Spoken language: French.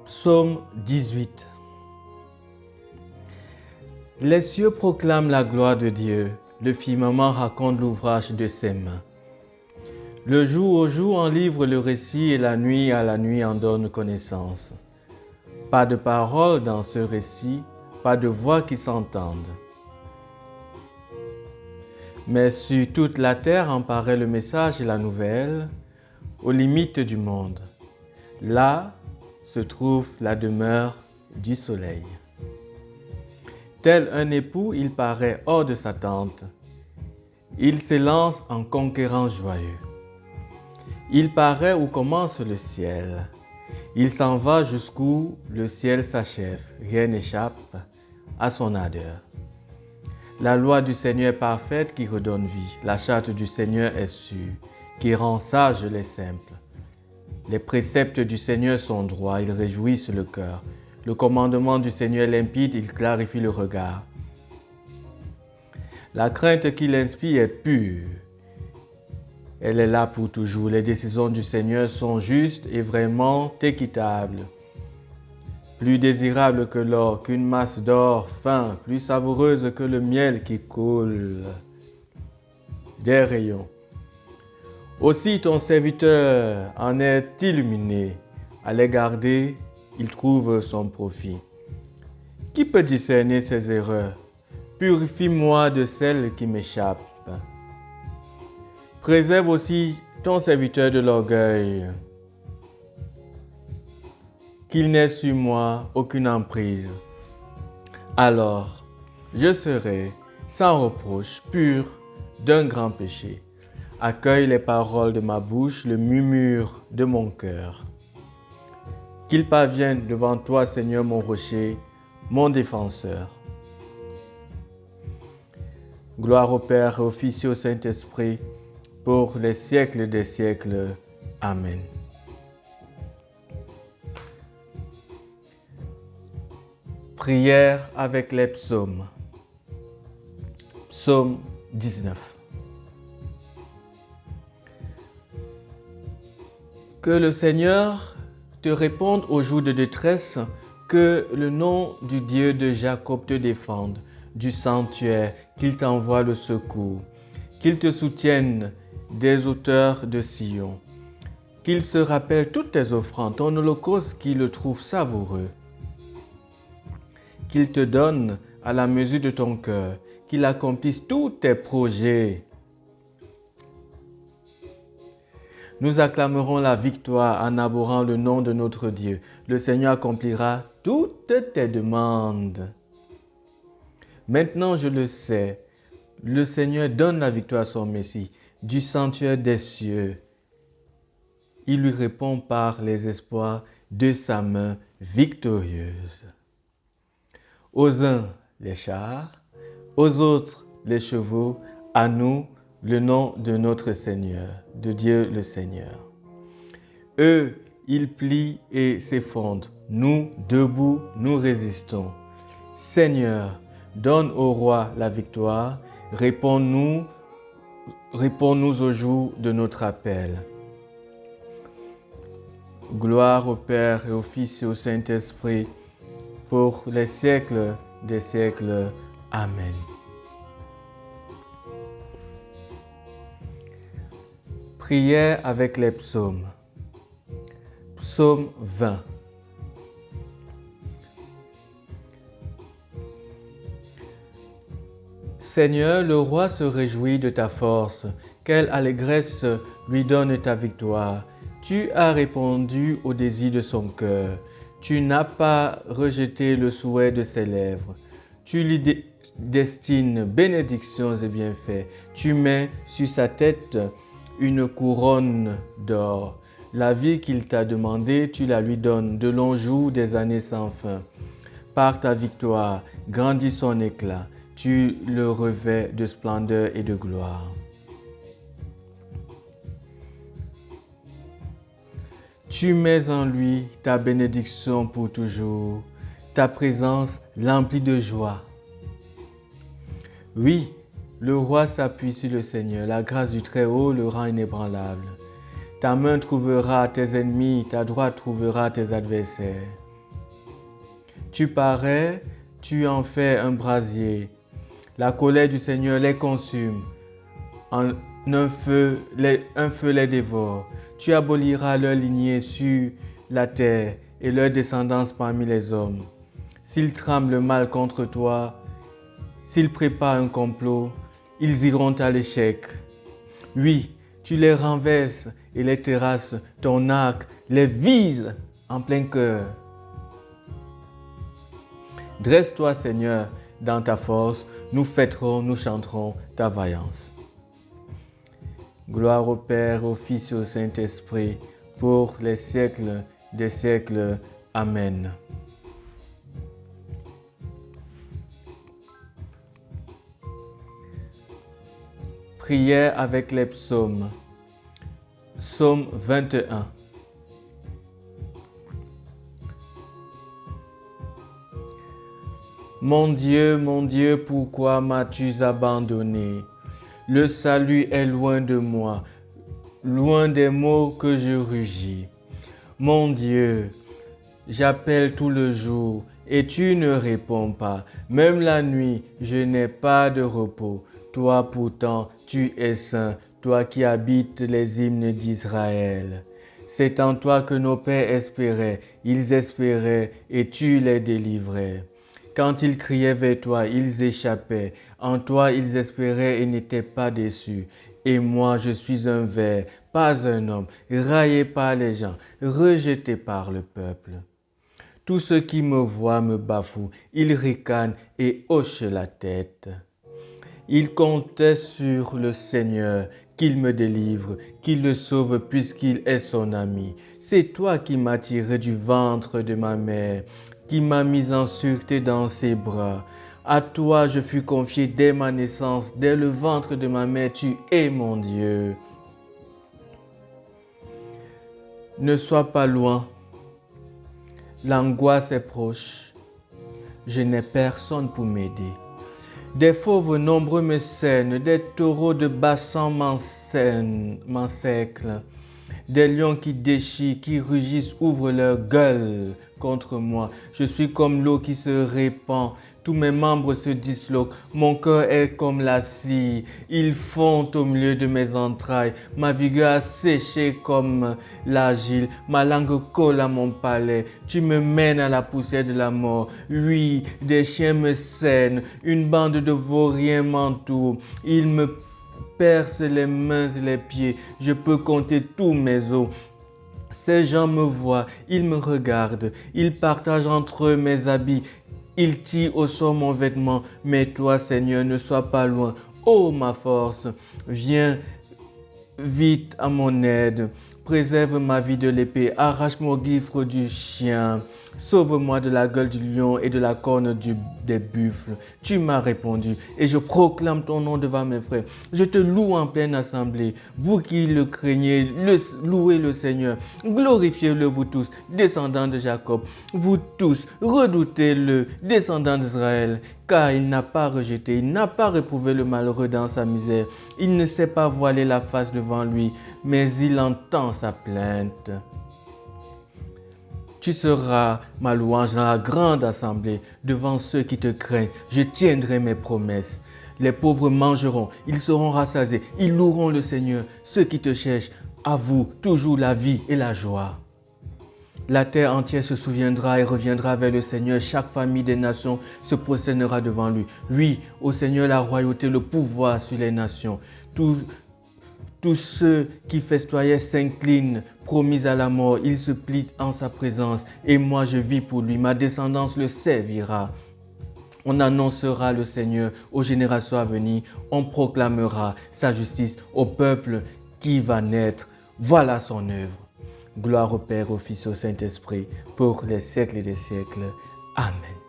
Psaume 18. Les cieux proclament la gloire de Dieu, le firmament raconte l'ouvrage de ses mains. Le jour au jour en livre le récit et la nuit à la nuit en donne connaissance. Pas de parole dans ce récit, pas de voix qui s'entende. Mais sur toute la terre en paraît le message et la nouvelle, aux limites du monde. Là se trouve la demeure du soleil. Tel un époux, il paraît hors de sa tente. Il s'élance en conquérant joyeux. Il paraît où commence le ciel. Il s'en va jusqu'où le ciel s'achève. Rien n'échappe à son ardeur. La loi du Seigneur est parfaite qui redonne vie. La charte du Seigneur est sûre, qui rend sages les simples. Les préceptes du Seigneur sont droits, ils réjouissent le cœur. Le commandement du Seigneur est limpide, il clarifie le regard. La crainte qu'il inspire est pure. Elle est là pour toujours. Les décisions du Seigneur sont justes et vraiment équitables. Plus désirable que l'or, qu'une masse d'or fin, plus savoureuse que le miel qui coule des rayons. Aussi ton serviteur en est illuminé. À les garder, il trouve son profit. Qui peut discerner ses erreurs? Purifie-moi de celles qui m'échappent. Préserve aussi ton serviteur de l'orgueil. Qu'il n'ait sur moi aucune emprise. Alors, je serai sans reproche, pur d'un grand péché. Accueille les paroles de ma bouche, le murmure de mon cœur. Qu'il parvienne devant toi, Seigneur, mon rocher, mon défenseur. Gloire au Père et au Fils et au Saint-Esprit, pour les siècles des siècles. Amen. Prière avec les psaumes. Psaume 19. Que le Seigneur te réponde au jour de détresse, que le nom du Dieu de Jacob te défende, du sanctuaire, qu'il t'envoie le secours, qu'il te soutienne des hauteurs de Sion, qu'il se rappelle toutes tes offrandes, ton holocauste, qu'il le trouve savoureux, qu'il te donne à la mesure de ton cœur, qu'il accomplisse tous tes projets. Nous acclamerons la victoire en abhorrant le nom de notre Dieu. Le Seigneur accomplira toutes tes demandes. Maintenant, je le sais, le Seigneur donne la victoire à son Messie, du sanctuaire des cieux. Il lui répond par les espoirs de sa main victorieuse. Aux uns, les chars, aux autres, les chevaux, à nous, le nom de notre Seigneur, de Dieu le Seigneur. Eux, ils plient et s'effondrent. Nous, debout, nous résistons. Seigneur, donne au roi la victoire. Réponds-nous au jour de notre appel. Gloire au Père et au Fils et au Saint-Esprit, pour les siècles des siècles. Amen. Prière avec les psaumes. Psaume 20. Seigneur, le roi se réjouit de ta force. Quelle allégresse lui donne ta victoire. Tu as répondu au désir de son cœur. Tu n'as pas rejeté le souhait de ses lèvres. Tu lui destines bénédictions et bienfaits. Tu mets sur sa tête une couronne d'or. La vie qu'il t'a demandée, tu la lui donnes, de longs jours, des années sans fin. Par ta victoire, grandit son éclat. Tu le revêts de splendeur et de gloire. Tu mets en lui ta bénédiction pour toujours, ta présence l'emplit de joie. Oui, le roi s'appuie sur le Seigneur, la grâce du Très-Haut le rend inébranlable. Ta main trouvera tes ennemis, ta droite trouvera tes adversaires. Tu parais, tu en fais un brasier. La colère du Seigneur les consume. Un feu les dévore. Tu aboliras leur lignée sur la terre et leur descendance parmi les hommes. S'ils trament le mal contre toi, s'ils préparent un complot, ils iront à l'échec. Oui, tu les renverses et les terrasses, ton arc les vise en plein cœur. Dresse-toi, Seigneur, dans ta force, nous fêterons, nous chanterons ta vaillance. Gloire au Père, au Fils et au Saint-Esprit, pour les siècles des siècles. Amen. Prière avec les psaumes. Psaume 21. Mon Dieu, pourquoi m'as-tu abandonné? Le salut est loin de moi, loin des mots que je rugis. Mon Dieu, j'appelle tout le jour et tu ne réponds pas. Même la nuit, je n'ai pas de repos. Toi pourtant, tu es saint, toi qui habites les hymnes d'Israël. C'est en toi que nos pères espéraient, ils espéraient et tu les délivrais. Quand ils criaient vers toi, ils échappaient. En toi, ils espéraient et n'étaient pas déçus. Et moi, je suis un ver, pas un homme, raillé par les gens, rejeté par le peuple. Tous ceux qui me voient me bafouent, ils ricanent et hochent la tête. Ils comptaient sur le Seigneur, qu'il me délivre, qu'il le sauve puisqu'il est son ami. C'est toi qui m'as tiré du ventre de ma mère, qui m'as mis en sûreté dans ses bras. À toi je fus confié dès ma naissance, dès le ventre de ma mère, tu es mon Dieu. Ne sois pas loin, l'angoisse est proche, je n'ai personne pour m'aider. Des fauves nombreux me cernent, des taureaux de Bassan m'encerclent. Des lions qui déchirent, qui rugissent, ouvrent leur gueule contre moi. Je suis comme l'eau qui se répand, tous mes membres se disloquent, mon cœur est comme la scie. Ils fondent au milieu de mes entrailles, ma vigueur a séché comme l'argile, ma langue colle à mon palais. Tu me mènes à la poussière de la mort. Oui, des chiens me cernent, une bande de vauriens m'entoure. Ils me perce les mains et les pieds, je peux compter tous mes os. Ces gens me voient, ils me regardent, ils partagent entre eux mes habits, ils tirent au sort mon vêtement. Mais toi, Seigneur, ne sois pas loin. Ô ma force, viens vite à mon aide. Préserve ma vie de l'épée, arrache-moi au gifre du chien. Sauve-moi de la gueule du lion et de la corne des buffles. Tu m'as répondu et je proclame ton nom devant mes frères. Je te loue en pleine assemblée. Vous qui le craignez, louez le Seigneur. Glorifiez-le vous tous, descendants de Jacob. Vous tous, redoutez-le, descendants d'Israël. Car il n'a pas rejeté, il n'a pas réprouvé le malheureux dans sa misère. Il ne s'est pas voilé la face devant lui, mais il entend sa plainte. Tu seras ma louange dans la grande assemblée, devant ceux qui te craignent. Je tiendrai mes promesses. Les pauvres mangeront, ils seront rassasiés, ils loueront le Seigneur. Ceux qui te cherchent, à vous toujours la vie et la joie. La terre entière se souviendra et reviendra vers le Seigneur. Chaque famille des nations se prosternera devant lui. Oui, au Seigneur la royauté, le pouvoir sur les nations. Tous ceux qui festoyaient s'inclinent, promis à la mort, ils se plient en sa présence. Et moi je vis pour lui, ma descendance le servira. On annoncera le Seigneur aux générations à venir. On proclamera sa justice au peuple qui va naître. Voilà son œuvre. Gloire au Père, au Fils, au Saint-Esprit, pour les siècles des siècles. Amen.